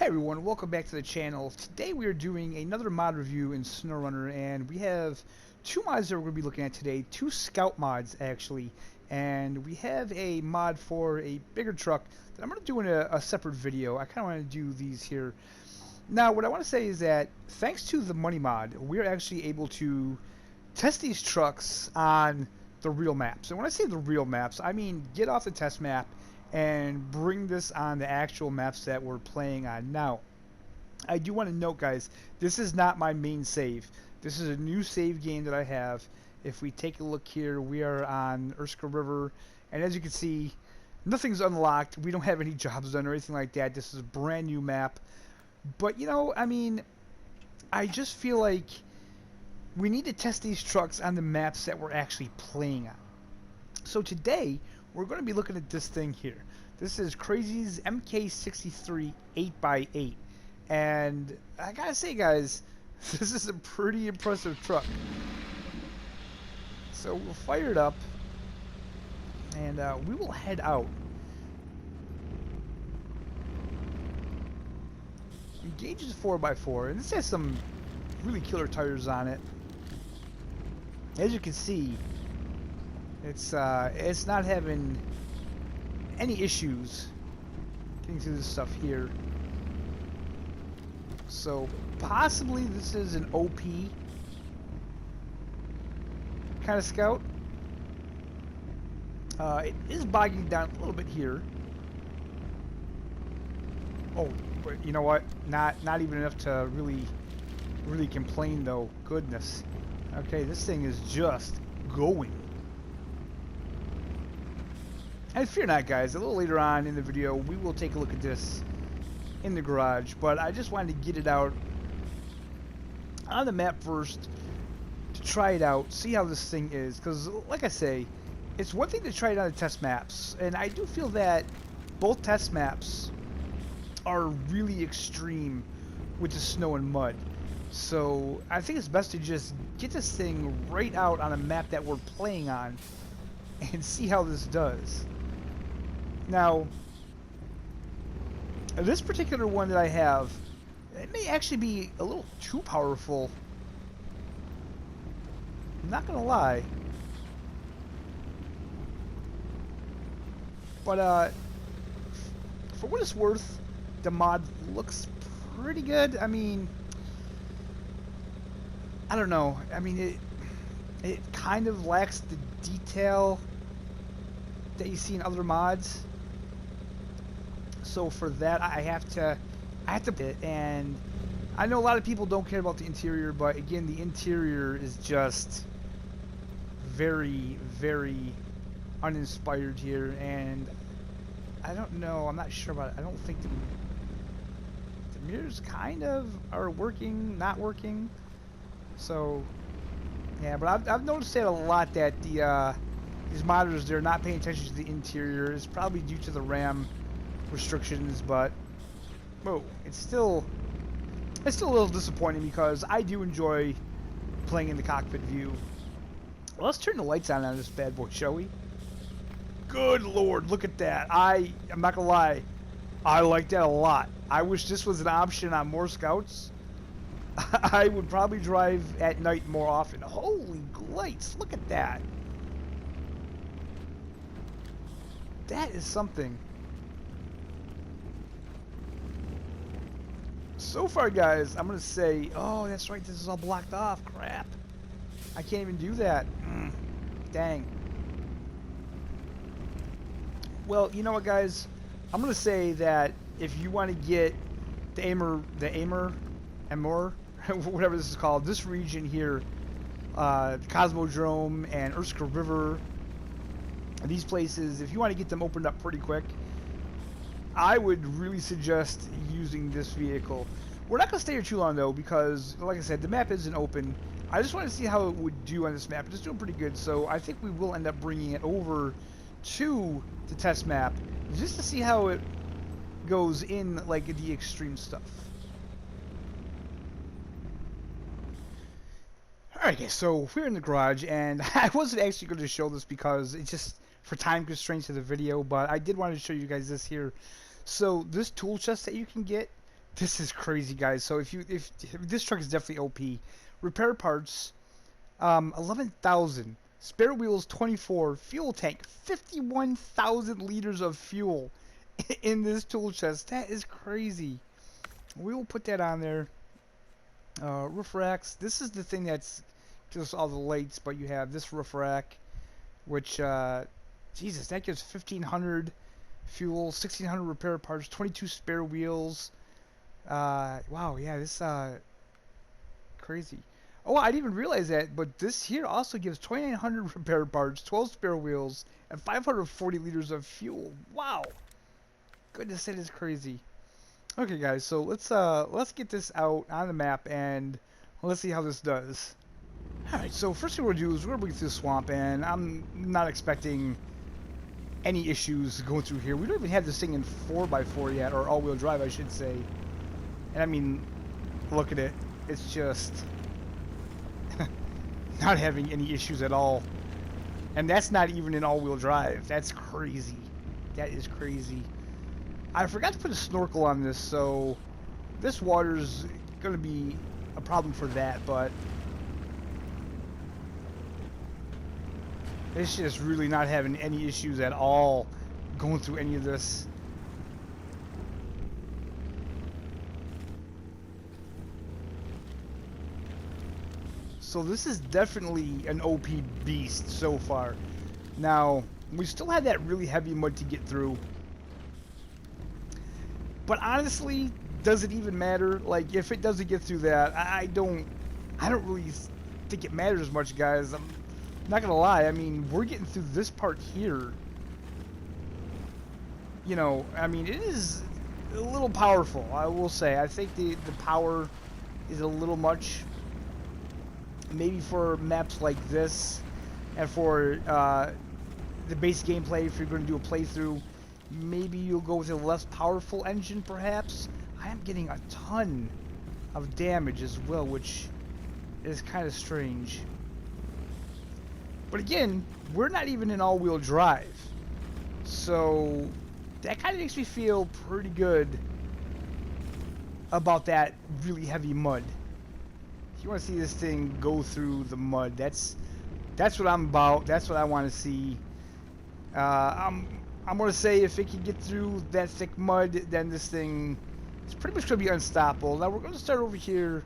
Hi everyone, welcome back to the channel. Today we are doing another mod review in Snowrunner, and we have two mods that we're going to be looking at today. Two scout mods actually, and we have a mod for a bigger truck that I'm going to do in a separate video. I kind of want to do these here. Now what I want to say is that thanks to the money mod, we're actually able to test these trucks on the real maps. And when I say the real maps, I mean get off the test map and bring this on the actual maps that we're playing on. Now, I do want to note, guys, this is not my main save. This is a new save game that I have. If we take a look here, we are on Urska River, and as you can see, nothing's unlocked. We don't have any jobs done or anything like that. This is a brand new map. But, you know, I mean, I just feel like we need to test these trucks on the maps that we're actually playing on. So today, we're going to be looking at this thing here. This is Crazy's MK63 8x8. And I gotta say, guys, this is a pretty impressive truck. So we'll fire it up, and we will head out. Engage is 4x4, and this has some really killer tires on it. As you can see, it's not having any issues getting through this stuff here. So possibly this is an OP kind of scout. It is bogging down a little bit here. Oh, but you know what? Not even enough to really complain though. Goodness. Okay, this thing is just going. And fear not, guys, a little later on in the video we will take a look at this in the garage, but I just wanted to get it out on the map first to try it out, see how this thing is, because like I say, it's one thing to try it on the test maps, and I do feel that both test maps are really extreme with the snow and mud. So I think it's best to just get this thing right out on a map that we're playing on and see how this does. Now, this particular one that I have, it may actually be a little too powerful. I'm not gonna lie. But for what it's worth, the mod looks pretty good. I mean, I don't know. I mean, it kind of lacks the detail that you see in other mods. So for that, I have to bit, and I know a lot of people don't care about the interior, but again, the interior is just very, very uninspired here, and I don't know. I'm not sure about it. I don't think the mirrors kind of are working, not working. So yeah, but I've noticed that a lot, that these modders, they're not paying attention to the interior. It's probably due to the RAM restrictions, but whoa, it's still a little disappointing because I do enjoy playing in the cockpit view. Well, let's turn the lights on this bad boy, shall we? Good lord, look at that. I'm not gonna lie, I like that a lot. I wish this was an option on more scouts. I would probably drive at night more often. Holy lights, look at that. That is something. So far, guys, I'm going to say, oh, that's right, this is all blocked off. Crap. I can't even do that. Dang. Well, you know what, guys? I'm going to say that if you want to get the Aimer, whatever this is called, this region here, the Cosmodrome and Urska River, these places, if you want to get them opened up pretty quick, I would really suggest using this vehicle. We're not going to stay here too long, though, because, like I said, the map isn't open. I just want to see how it would do on this map. It's doing pretty good, so I think we will end up bringing it over to the test map just to see how it goes in, like, the extreme stuff. Alright, guys, so we're in the garage, and I wasn't actually going to show this because it's just for time constraints of the video, but I did want to show you guys this here. So this tool chest that you can get, This is crazy, guys. So if this truck is definitely OP. Repair parts, 11,000. Spare wheels, 24. Fuel tank, 51,000 liters of fuel in this tool chest. That is crazy. We will put that on there. Roof racks. This is the thing that's just all the lights, but you have this roof rack, which, Jesus, that gives 1,500 fuel, 1,600 repair parts, 22 spare wheels. Wow, yeah, this, crazy. Oh, I didn't even realize that, but this here also gives 2,900 repair parts, 12 spare wheels, and 540 liters of fuel. Wow. Goodness, that is crazy. Okay, guys, so let's get this out on the map, and let's see how this does. Alright, so first thing we're going to do is we're going to break through the swamp, and I'm not expecting any issues going through here. We don't even have this thing in 4x4 yet, or all-wheel drive, I should say. And I mean, look at it. It's just not having any issues at all. And that's not even an all-wheel drive. That's crazy. That is crazy. I forgot to put a snorkel on this, so this water's going to be a problem for that, but it's just really not having any issues at all going through any of this. So this is definitely an OP beast so far. Now, we still have that really heavy mud to get through. But honestly, does it even matter? Like, if it doesn't get through that, I don't really think it matters much, guys. I'm not gonna lie. I mean, we're getting through this part here. You know, I mean, it is a little powerful, I will say. I think the power is a little much. Maybe for maps like this, and for the base gameplay, if you're going to do a playthrough, maybe you'll go with a less powerful engine, perhaps. I am getting a ton of damage as well, which is kind of strange. But again, we're not even in all-wheel drive, so that kind of makes me feel pretty good about that really heavy mud. You want to see this thing go through the mud. That's what I'm about. That's what I want to see. I'm going to say if it can get through that thick mud, then this thing is pretty much going to be unstoppable. Now we're going to start over here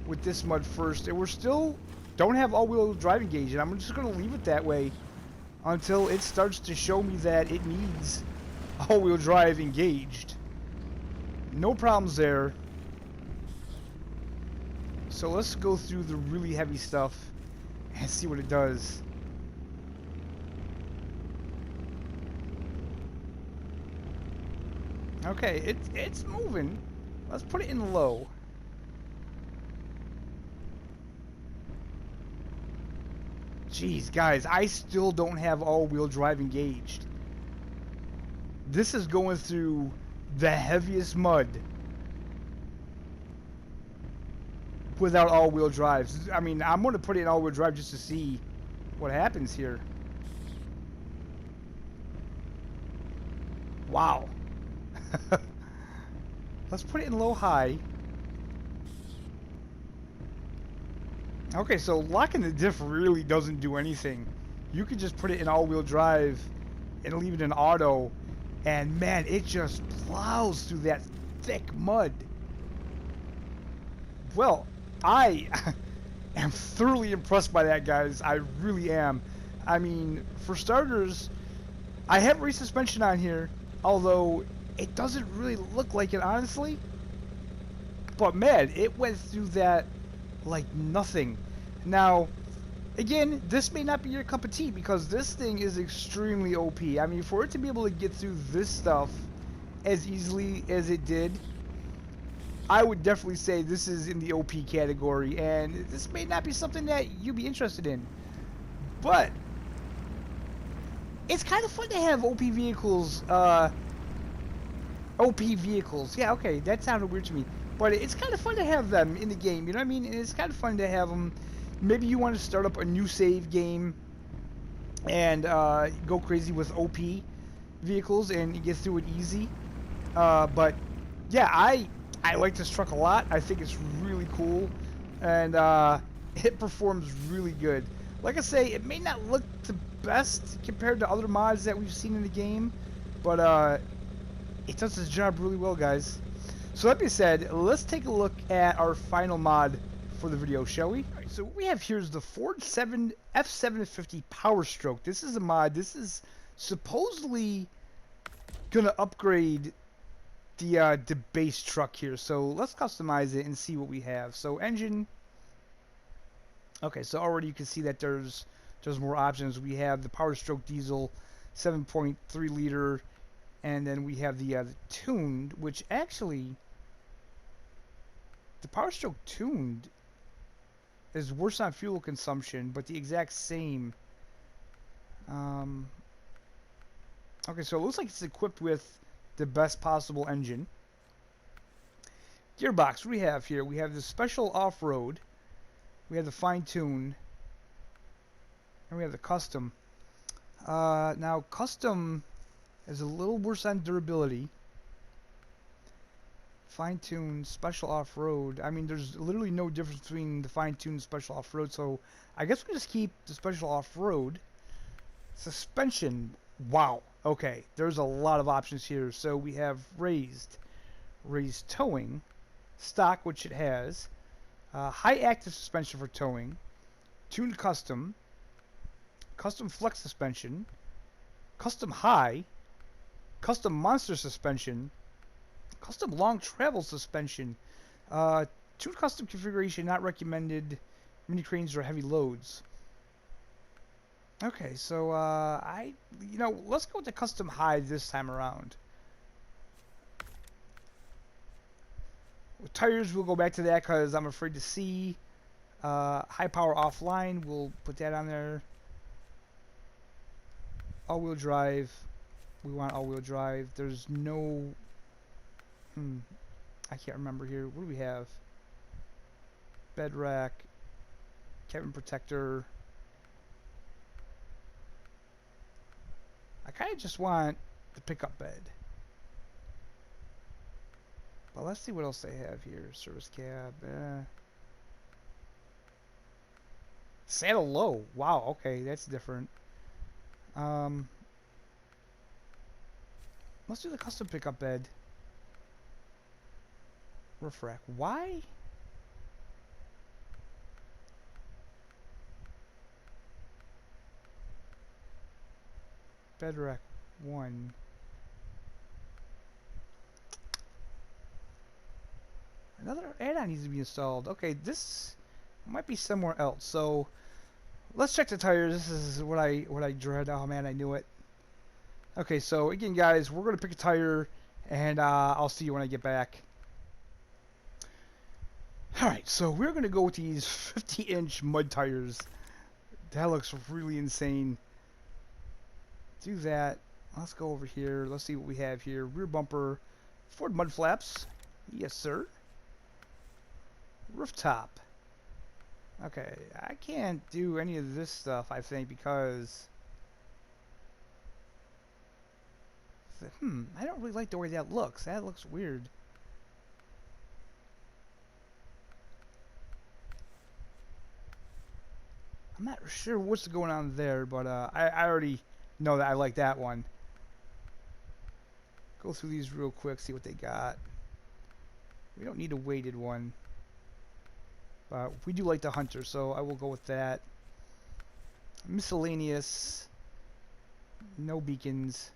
with this mud first, and we're still don't have all-wheel drive engaged, and I'm just going to leave it that way until it starts to show me that it needs all-wheel drive engaged. No problems there. So let's go through the really heavy stuff and see what it does. Okay, it's moving. Let's put it in low. Jeez, guys, I still don't have all-wheel drive engaged. This is going through the heaviest mud without all-wheel drives. I mean, I'm going to put it in all-wheel drive just to see what happens here. Wow. Let's put it in low-high. Okay, so locking the diff really doesn't do anything. You can just put it in all-wheel drive and leave it in auto, and man, it just plows through that thick mud. Well, I am thoroughly impressed by that, guys. I really am. I mean, for starters, I have race suspension on here, although it doesn't really look like it, honestly. But man, it went through that like nothing. Now, again, this may not be your cup of tea because this thing is extremely OP. I mean, for it to be able to get through this stuff as easily as it did, I would definitely say this is in the OP category, and this may not be something that you'd be interested in. But it's kind of fun to have OP vehicles, yeah, okay, that sounded weird to me. But it's kind of fun to have them in the game, you know what I mean? And it's kind of fun to have them. Maybe you want to start up a new save game and go crazy with OP vehicles and get through it easy. But yeah, I I like this truck a lot. I think it's really cool, and it performs really good. Like I say, it may not look the best compared to other mods that we've seen in the game, but it does its job really well, guys. So that being said, let's take a look at our final mod for the video, shall we? Alright, so what we have here is the Ford F750 Power Stroke. This is a mod. This is supposedly gonna upgrade the base truck here. So let's customize it and see what we have. So engine. Okay, so already you can see that there's more options. We have the Power Stroke diesel, 7.3 liter, and then we have the tuned, which actually the Power Stroke tuned is worse on fuel consumption, but the exact same. Okay, so it looks like it's equipped with the best possible engine. Gearbox, we have here, we have the special off-road, we have the fine-tune, and we have the custom. Now, custom is a little worse on durability. Fine-tune, special off-road. I mean, there's literally no difference between the fine-tune and special off-road, so I guess we just keep the special off-road. Suspension. Wow. Okay, there's a lot of options here. So we have raised towing, stock, which it has, high active suspension for towing, tuned custom, custom flex suspension, custom high, custom monster suspension, custom long travel suspension, tuned custom configuration not recommended, mini cranes or heavy loads. Okay, so let's go with the custom high this time around. With tires, we'll go back to that because I'm afraid to see. High power offline, we'll put that on there. All-wheel drive, we want all-wheel drive. There's no, I can't remember here. What do we have? Bed rack, cabin protector. I kind of just want the pickup bed. But let's see what else they have here. Service cab. Saddle low. Wow, okay, that's different. Let's do the custom pickup bed. Roof rack. Why? Bed rack 1. Another add-on needs to be installed. Okay, this might be somewhere else. So let's check the tires. This is what I dread. Oh man, I knew it. Okay, so again, guys, we're gonna pick a tire, and I'll see you when I get back. All right, so we're gonna go with these 50-inch mud tires. That looks really insane. Do that. Let's go over here. Let's see what we have here. Rear bumper, Ford mud flaps. Yes, sir. Rooftop. Okay, I can't do any of this stuff, I think, because I don't really like the way that looks. That looks weird. I'm not sure what's going on there, but I already know that I like that one. Go through these real quick, see what they got. We don't need a weighted one. We do like the Hunter, so I will go with that. Miscellaneous. No beacons.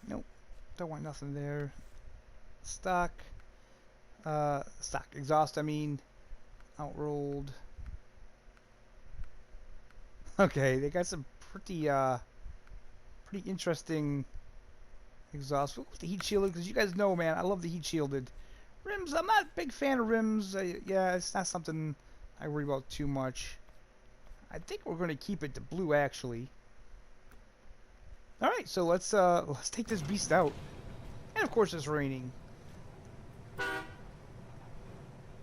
Nope. Don't want nothing there. Stock. Stock exhaust, I mean. Outrolled. Okay, they got some pretty interesting exhaust. We'll go with the heat shielded, because you guys know, man, I love the heat shielded. Rims, I'm not a big fan of rims. Yeah, it's not something I worry about too much. I think we're going to keep it to blue, actually. Alright, so let's take this beast out. And of course it's raining.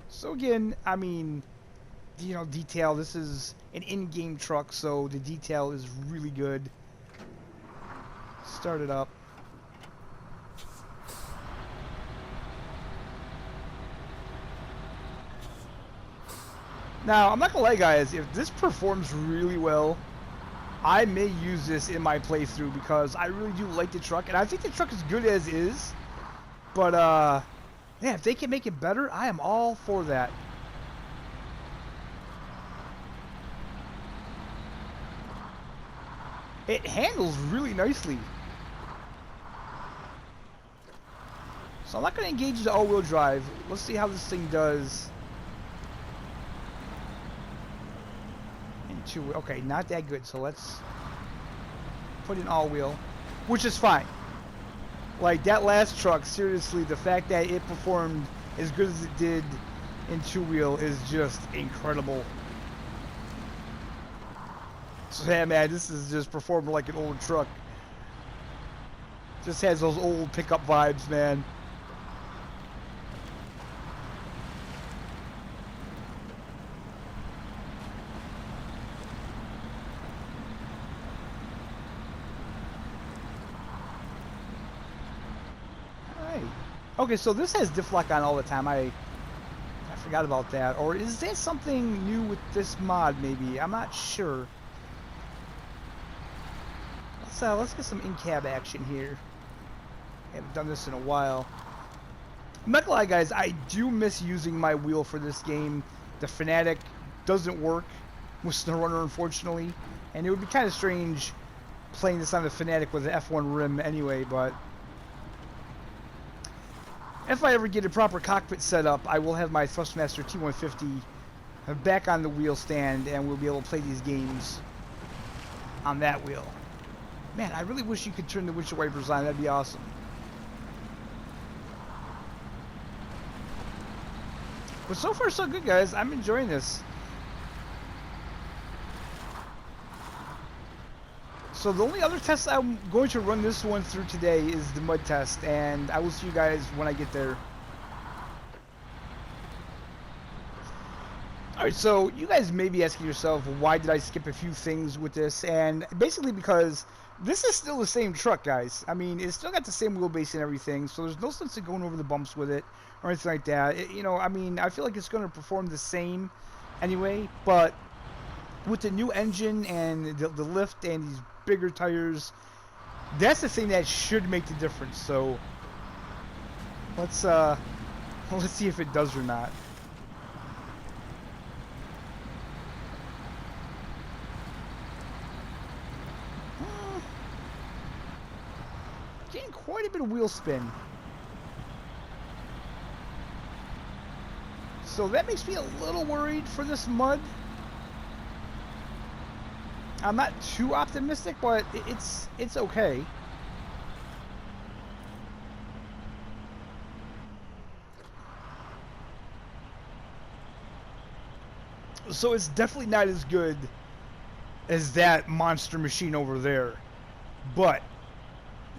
So again, I mean, you know, detail. This is an in-game truck, so the detail is really good. Start it up. Now, I'm not gonna lie, guys, if this performs really well, I may use this in my playthrough because I really do like the truck, and I think the truck is good as is. But, yeah, if they can make it better, I am all for that. It handles really nicely. So I'm not going to engage the all-wheel drive. Let's see how this thing does. Okay, not that good. So let's put in all-wheel, which is fine. Like that last truck, seriously, the fact that it performed as good as it did in two-wheel is just incredible. So yeah, man, this is just performing like an old truck. Just has those old pickup vibes, man. Alright. Okay, so this has diff lock on all the time. I forgot about that. Or is that something new with this mod, maybe? I'm not sure. Let's get some in-cab action here. I haven't done this in a while. I'm not gonna lie, guys, I do miss using my wheel for this game. The Fanatic doesn't work with Snowrunner, unfortunately, and it would be kind of strange playing this on the Fanatic with an F1 rim anyway, but if I ever get a proper cockpit set up, I will have my Thrustmaster T150 back on the wheel stand, and we'll be able to play these games on that wheel. Man, I really wish you could turn the windshield wipers on. That'd be awesome. But so far, so good, guys. I'm enjoying this. So the only other test I'm going to run this one through today is the mud test, and I will see you guys when I get there. Alright, so you guys may be asking yourself, why did I skip a few things with this? And basically because this is still the same truck, guys. I mean, it's still got the same wheelbase and everything, so there's no sense in going over the bumps with it or anything like that. You know, I mean, I feel like it's going to perform the same anyway, but with the new engine and the lift and these bigger tires, that's the thing that should make the difference. So let's see if it does or not. Getting quite a bit of wheel spin. So that makes me a little worried for this mud. I'm not too optimistic, but it's okay. So it's definitely not as good as that monster machine over there, but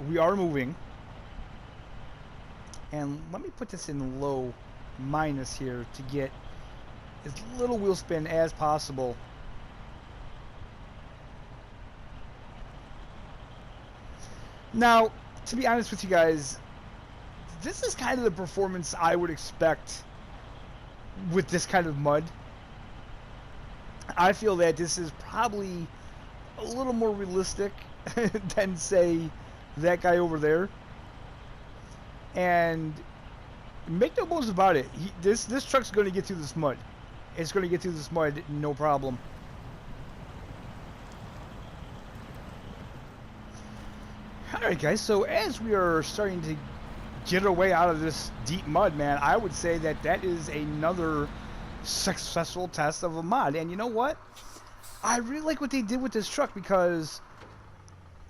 we are moving. And let me put this in low minus here to get as little wheel spin as possible. Now, to be honest with you guys, this is kind of the performance I would expect with this kind of mud. I feel that this is probably a little more realistic than, say, that guy over there. And make no bones about it, this truck's going to get through this mud. It's going to get through this mud, no problem. Alright guys, so as we are starting to get our way out of this deep mud, man, I would say that that is another successful test of a mod. And you know what? I really like what they did with this truck, because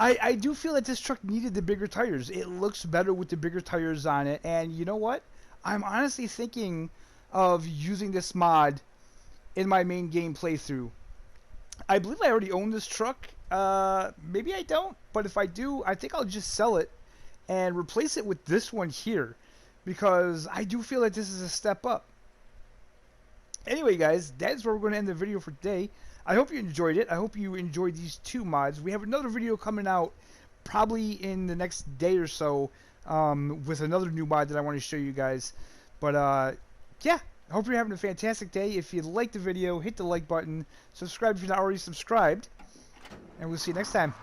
I do feel that this truck needed the bigger tires. It looks better with the bigger tires on it. And you know what? I'm honestly thinking of using this mod in my main game playthrough. I believe I already own this truck. Maybe I don't, but if I do, I think I'll just sell it and replace it with this one here, because I do feel that this is a step up. Anyway guys, that's where we're going to end the video for today. I hope you enjoyed it. I hope you enjoyed these two mods. We have another video coming out probably in the next day or so with another new mod that I want to show you guys. But yeah, I hope you're having a fantastic day. If you liked the video, hit the like button. Subscribe if you're not already subscribed. And we'll see you next time.